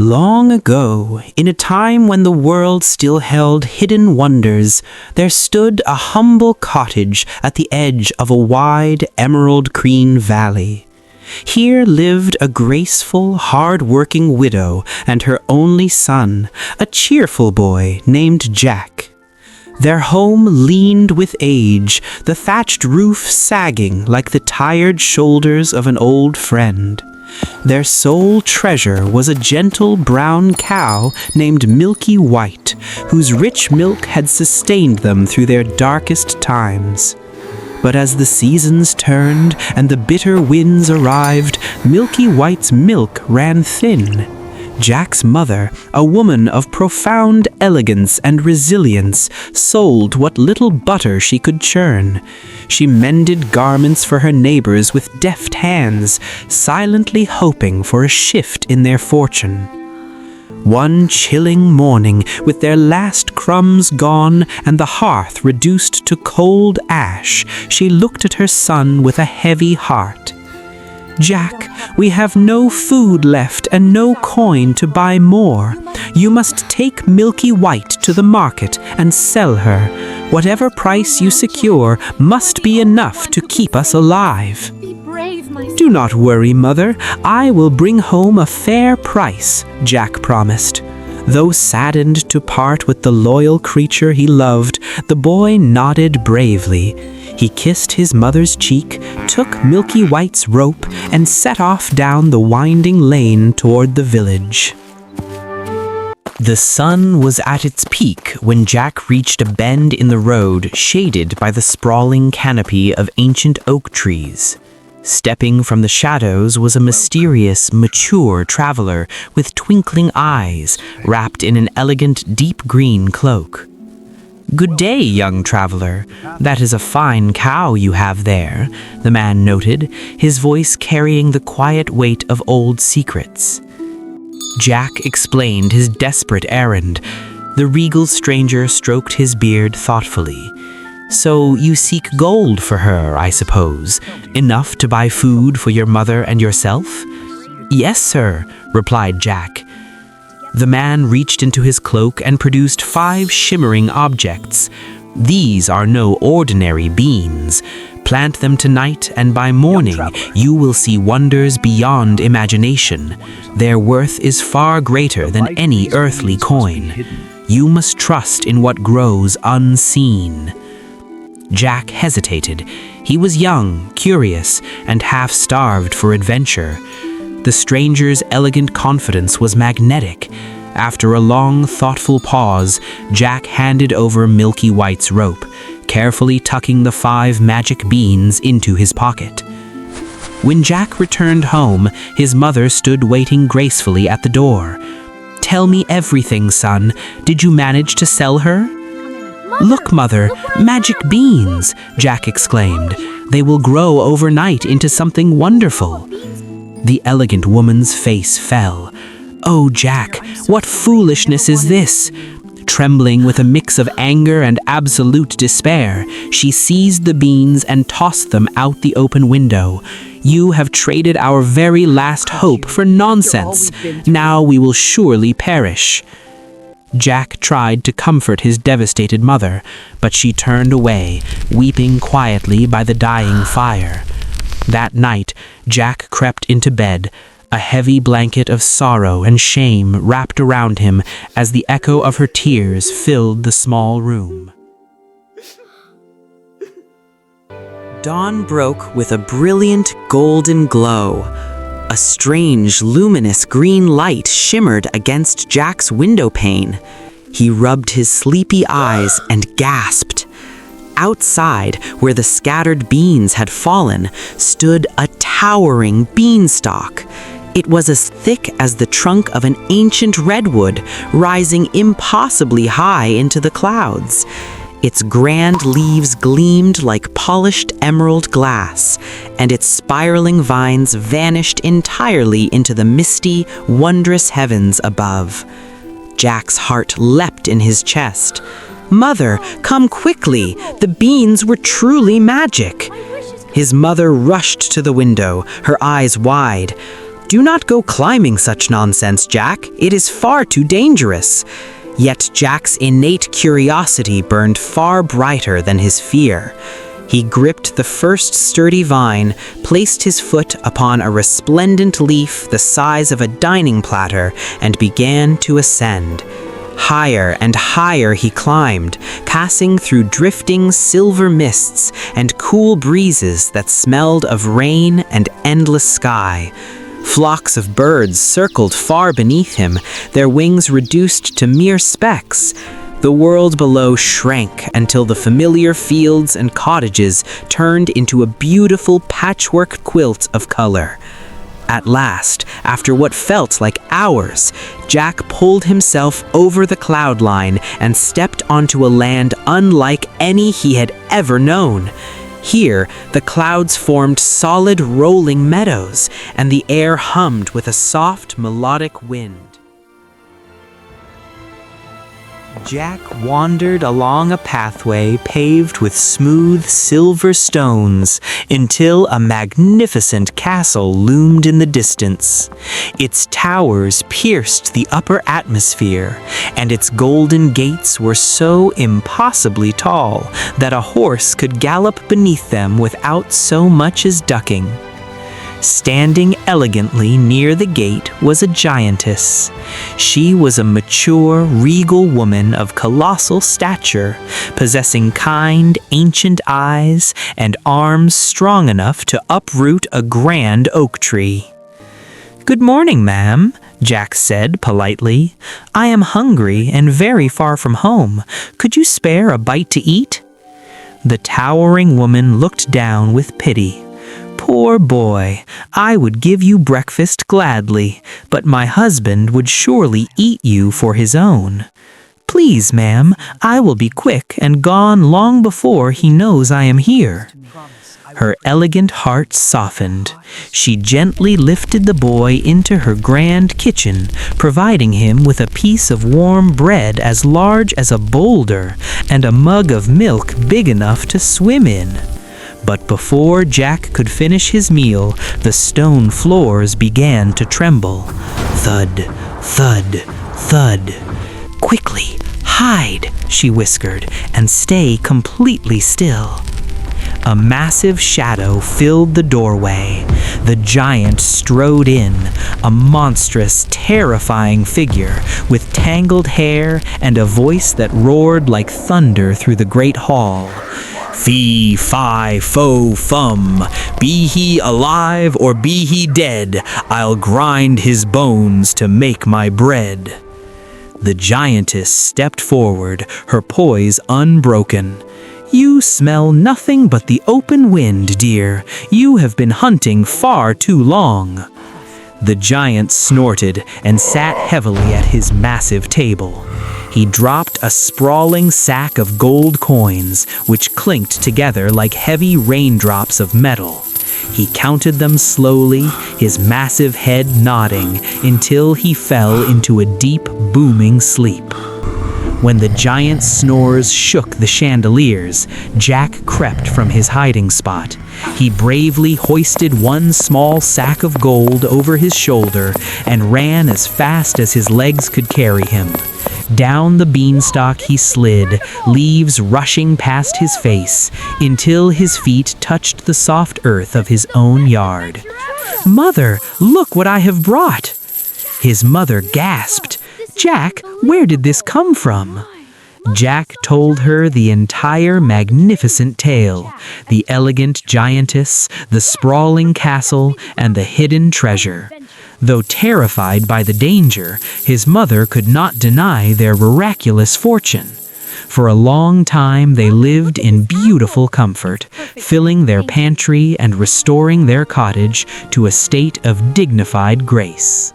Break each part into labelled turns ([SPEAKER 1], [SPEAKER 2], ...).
[SPEAKER 1] Long ago, in a time when the world still held hidden wonders, there stood a humble cottage at the edge of a wide emerald green valley. Here lived a graceful, hard-working widow and her only son, a cheerful boy named Jack. Their home leaned with age, the thatched roof sagging like the tired shoulders of an old friend. Their sole treasure was a gentle brown cow named Milky White, whose rich milk had sustained them through their darkest times. But as the seasons turned and the bitter winds arrived, Milky White's milk ran thin. Jack's mother, a woman of profound elegance and resilience, sold what little butter she could churn. She mended garments for her neighbors with deft hands, silently hoping for a shift in their fortune. One chilling morning, with their last crumbs gone and the hearth reduced to cold ash, she looked at her son with a heavy heart. "Jack, we have no food left and no coin to buy more. You must take Milky White to the market and sell her. Whatever price you secure must be enough to keep us alive." "Do not worry, mother. I will bring home a fair price," Jack promised. Though saddened to part with the loyal creature he loved, the boy nodded bravely. He kissed his mother's cheek, took Milky White's rope, and set off down the winding lane toward the village. The sun was at its peak when Jack reached a bend in the road shaded by the sprawling canopy of ancient oak trees. Stepping from the shadows was a mysterious, mature traveler with twinkling eyes, wrapped in an elegant deep green cloak. "Good day, young traveler. That is a fine cow you have there," the man noted, his voice carrying the quiet weight of old secrets. Jack explained his desperate errand. The regal stranger stroked his beard thoughtfully. "So you seek gold for her, I suppose? Enough to buy food for your mother and yourself?" "Yes, sir," replied Jack. The man reached into his cloak and produced 5 shimmering objects. "These are no ordinary beans. Plant them tonight, and by morning you will see wonders beyond imagination. Their worth is far greater than any earthly coin. You must trust in what grows unseen." Jack hesitated. He was young, curious, and half-starved for adventure. The stranger's elegant confidence was magnetic. After a long, thoughtful pause, Jack handed over Milky White's rope, carefully tucking the 5 magic beans into his pocket. When Jack returned home, his mother stood waiting gracefully at the door. "Tell me everything, son. Did you manage to sell her?" "Look, mother, magic beans!" Jack exclaimed. "They will grow overnight into something wonderful." The elegant woman's face fell. "Oh, Jack, what foolishness is this?" Trembling with a mix of anger and absolute despair, she seized the beans and tossed them out the open window. "You have traded our very last hope for nonsense. Now we will surely perish." Jack tried to comfort his devastated mother, but she turned away, weeping quietly by the dying fire. That night, Jack crept into bed, a heavy blanket of sorrow and shame wrapped around him as the echo of her tears filled the small room. Dawn broke with a brilliant golden glow. A strange, luminous green light shimmered against Jack's window pane. He rubbed his sleepy eyes and gasped. Outside, where the scattered beans had fallen, stood a towering beanstalk. It was as thick as the trunk of an ancient redwood, rising impossibly high into the clouds. Its grand leaves gleamed like polished emerald glass, and its spiraling vines vanished entirely into the misty, wondrous heavens above. Jack's heart leapt in his chest. "Mother, come quickly! The beans were truly magic!" His mother rushed to the window, her eyes wide. "Do not go climbing such nonsense, Jack. It is far too dangerous." Yet Jack's innate curiosity burned far brighter than his fear. He gripped the first sturdy vine, placed his foot upon a resplendent leaf the size of a dining platter, and began to ascend. Higher and higher he climbed, passing through drifting silver mists and cool breezes that smelled of rain and endless sky. Flocks of birds circled far beneath him, their wings reduced to mere specks. The world below shrank until the familiar fields and cottages turned into a beautiful patchwork quilt of color. At last, after what felt like hours, Jack pulled himself over the cloud line and stepped onto a land unlike any he had ever known. Here, the clouds formed solid rolling meadows, and the air hummed with a soft, melodic wind. Jack wandered along a pathway paved with smooth silver stones until a magnificent castle loomed in the distance. Its towers pierced the upper atmosphere, and its golden gates were so impossibly tall that a horse could gallop beneath them without so much as ducking. Standing elegantly near the gate was a giantess. She was a mature, regal woman of colossal stature, possessing kind, ancient eyes and arms strong enough to uproot a grand oak tree. "Good morning, ma'am," Jack said politely. "I am hungry and very far from home. Could you spare a bite to eat?" The towering woman looked down with pity. "Poor boy, I would give you breakfast gladly, but my husband would surely eat you for his own. Please, ma'am, I will be quick and gone long before he knows I am here." Her elegant heart softened. She gently lifted the boy into her grand kitchen, providing him with a piece of warm bread as large as a boulder and a mug of milk big enough to swim in. But before Jack could finish his meal, the stone floors began to tremble. Thud, thud, thud. "Quickly, hide," she whispered, "and stay completely still." A massive shadow filled the doorway. The giant strode in, a monstrous, terrifying figure with tangled hair and a voice that roared like thunder through the great hall. "Fee, fi, fo, fum. Be he alive or be he dead, I'll grind his bones to make my bread." The giantess stepped forward, her poise unbroken. "You smell nothing but the open wind, dear. You have been hunting far too long." The giant snorted and sat heavily at his massive table. He dropped a sprawling sack of gold coins, which clinked together like heavy raindrops of metal. He counted them slowly, his massive head nodding, until he fell into a deep, booming sleep. When the giant's snores shook the chandeliers, Jack crept from his hiding spot. He bravely hoisted one small sack of gold over his shoulder and ran as fast as his legs could carry him. Down the beanstalk he slid, leaves rushing past his face, until his feet touched the soft earth of his own yard. "Mother, look what I have brought!" His mother gasped. "Jack, where did this come from?" Jack told her the entire magnificent tale, the elegant giantess, the sprawling castle, and the hidden treasure. Though terrified by the danger, his mother could not deny their miraculous fortune. For a long time they lived in beautiful comfort, filling their pantry and restoring their cottage to a state of dignified grace.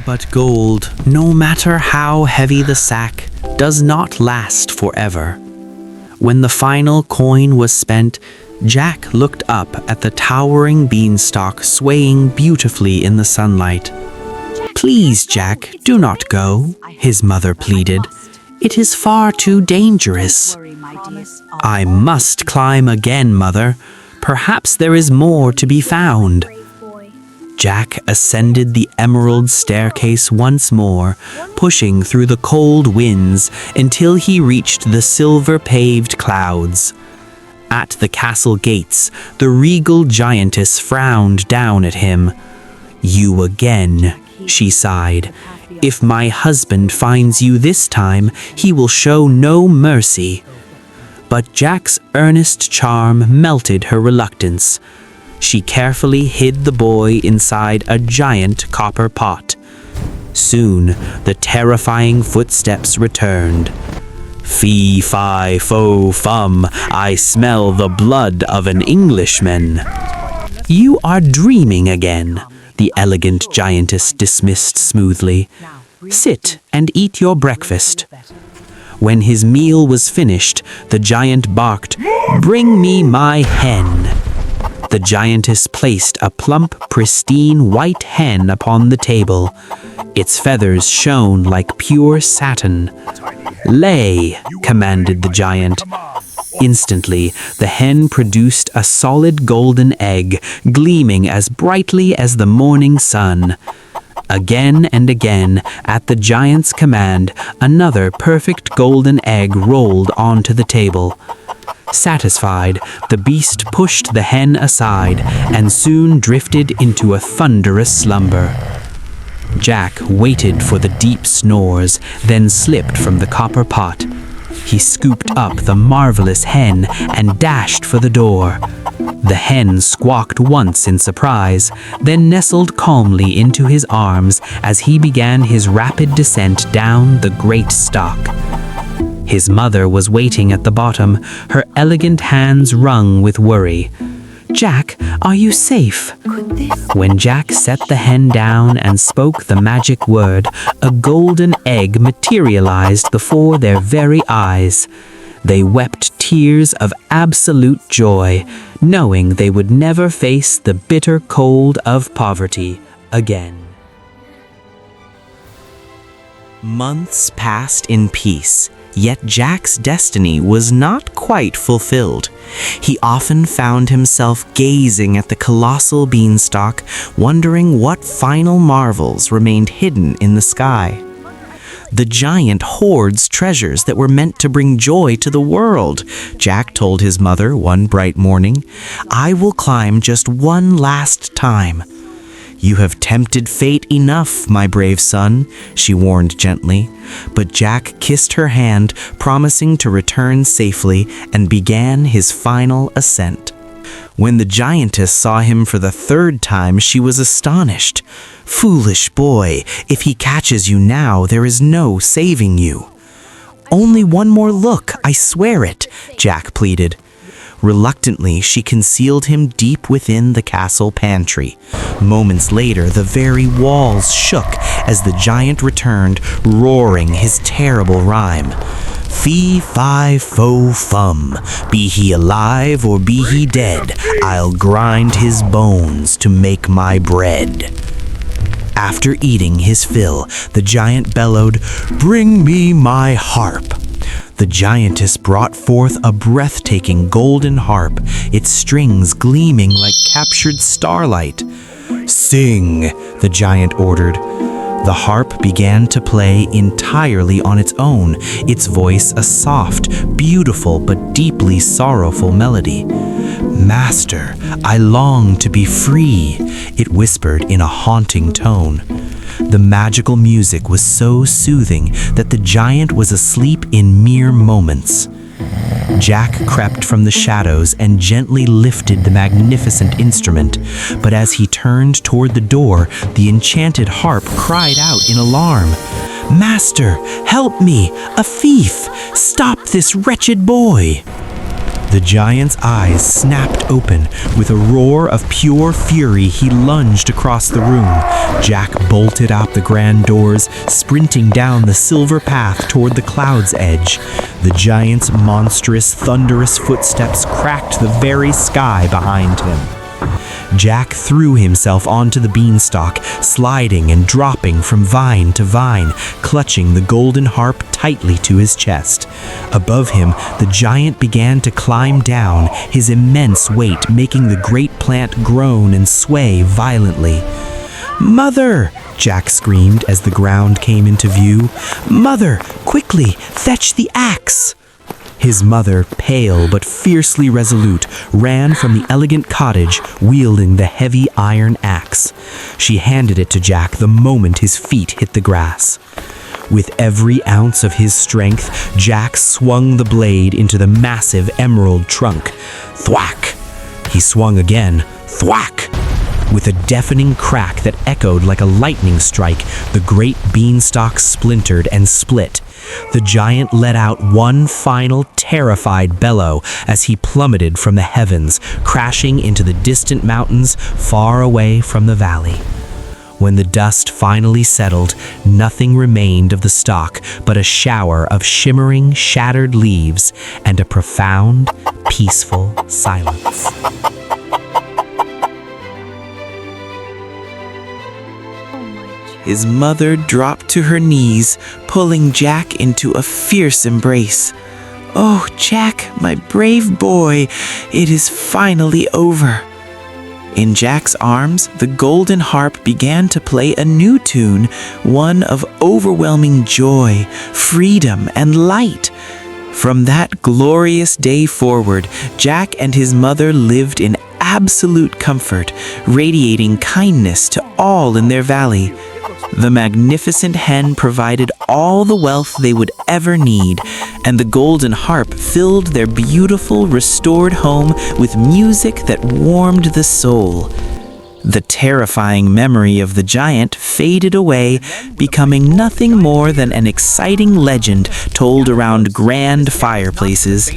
[SPEAKER 1] But gold, no matter how heavy the sack, does not last forever. When the final coin was spent, Jack looked up at the towering beanstalk swaying beautifully in the sunlight. "Please, Jack, do not go," his mother pleaded. It is far too dangerous. I must climb again, Mother. Perhaps there is more to be found. Jack ascended the emerald staircase once more, pushing through the cold winds until he reached the silver-paved clouds. At the castle gates, the regal giantess frowned down at him. "You again," she sighed. "If my husband finds you this time, he will show no mercy." But Jack's earnest charm melted her reluctance. She carefully hid the boy inside a giant copper pot. Soon, the terrifying footsteps returned. "Fee, fi, fo, fum, I smell the blood of an Englishman." "You are dreaming again," the elegant giantess dismissed smoothly. "Sit and eat your breakfast." When his meal was finished, the giant barked, "Bring me my hen." The giantess placed a plump, pristine white hen upon the table. Its feathers shone like pure satin. "Lay," commanded the giant. Instantly, the hen produced a solid golden egg, gleaming as brightly as the morning sun. Again and again, at the giant's command, another perfect golden egg rolled onto the table. Satisfied, the beast pushed the hen aside and soon drifted into a thunderous slumber. Jack waited for the deep snores, then slipped from the copper pot. He scooped up the marvelous hen and dashed for the door. The hen squawked once in surprise, then nestled calmly into his arms as he began his rapid descent down the great stalk. His mother was waiting at the bottom, her elegant hands wrung with worry. "Jack, are you safe?" When Jack set the hen down and spoke the magic word, a golden egg materialized before their very eyes. They wept tears of absolute joy, knowing they would never face the bitter cold of poverty again. Months passed in peace. Yet Jack's destiny was not quite fulfilled. He often found himself gazing at the colossal beanstalk, wondering what final marvels remained hidden in the sky. The giant hoards treasures that were meant to bring joy to the world. Jack told his mother one bright morning, "I will climb just one last time." "You have tempted fate enough, my brave son," she warned gently. But Jack kissed her hand, promising to return safely, and began his final ascent. When the giantess saw him for the third time, she was astonished. "Foolish boy, if he catches you now, there is no saving you." "Only one more look, I swear it," Jack pleaded. Reluctantly, she concealed him deep within the castle pantry. Moments later, the very walls shook as the giant returned, roaring his terrible rhyme. "Fee, fi, fo, fum, be he alive or be he dead, I'll grind his bones to make my bread." After eating his fill, the giant bellowed, "Bring me my harp." The giantess brought forth a breathtaking golden harp, its strings gleaming like captured starlight. "Sing," the giant ordered. The harp began to play entirely on its own, its voice a soft, beautiful, but deeply sorrowful melody. "Master, I long to be free," it whispered in a haunting tone. The magical music was so soothing that the giant was asleep in mere moments. Jack crept from the shadows and gently lifted the magnificent instrument, but as he turned toward the door, the enchanted harp cried out in alarm. "Master, help me! A thief! Stop this wretched boy!" The giant's eyes snapped open. With a roar of pure fury, he lunged across the room. Jack bolted out the grand doors, sprinting down the silver path toward the cloud's edge. The giant's monstrous, thunderous footsteps cracked the very sky behind him. Jack threw himself onto the beanstalk, sliding and dropping from vine to vine, clutching the golden harp tightly to his chest. Above him, the giant began to climb down, his immense weight making the great plant groan and sway violently. "Mother!" Jack screamed as the ground came into view. "Mother, quickly, fetch the axe!" His mother, pale but fiercely resolute, ran from the elegant cottage, wielding the heavy iron axe. She handed it to Jack the moment his feet hit the grass. With every ounce of his strength, Jack swung the blade into the massive emerald trunk. Thwack! He swung again. Thwack! With a deafening crack that echoed like a lightning strike, the great beanstalk splintered and split. The giant let out one final terrified bellow as he plummeted from the heavens, crashing into the distant mountains far away from the valley. When the dust finally settled, nothing remained of the stalk but a shower of shimmering, shattered leaves and a profound, peaceful silence. His mother dropped to her knees, pulling Jack into a fierce embrace. "Oh, Jack, my brave boy, it is finally over." In Jack's arms, the golden harp began to play a new tune, one of overwhelming joy, freedom, and light. From that glorious day forward, Jack and his mother lived in absolute comfort, radiating kindness to all in their valley. The magnificent hen provided all the wealth they would ever need, and the golden harp filled their beautiful, restored home with music that warmed the soul. The terrifying memory of the giant faded away, becoming nothing more than an exciting legend told around grand fireplaces.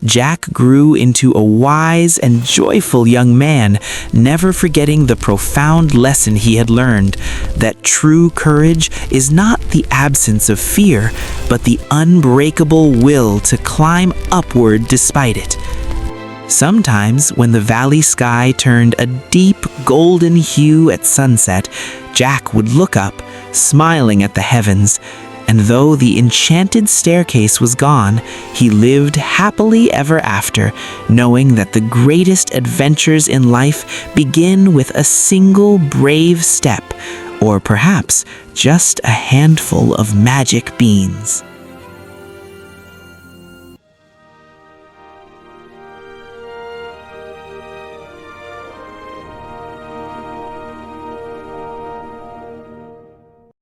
[SPEAKER 1] Jack grew into a wise and joyful young man, never forgetting the profound lesson he had learned, that true courage is not the absence of fear, but the unbreakable will to climb upward despite it. Sometimes, when the valley sky turned a deep golden hue at sunset, Jack would look up, smiling at the heavens, and though the enchanted staircase was gone, he lived happily ever after, knowing that the greatest adventures in life begin with a single brave step, or perhaps just a handful of magic beans.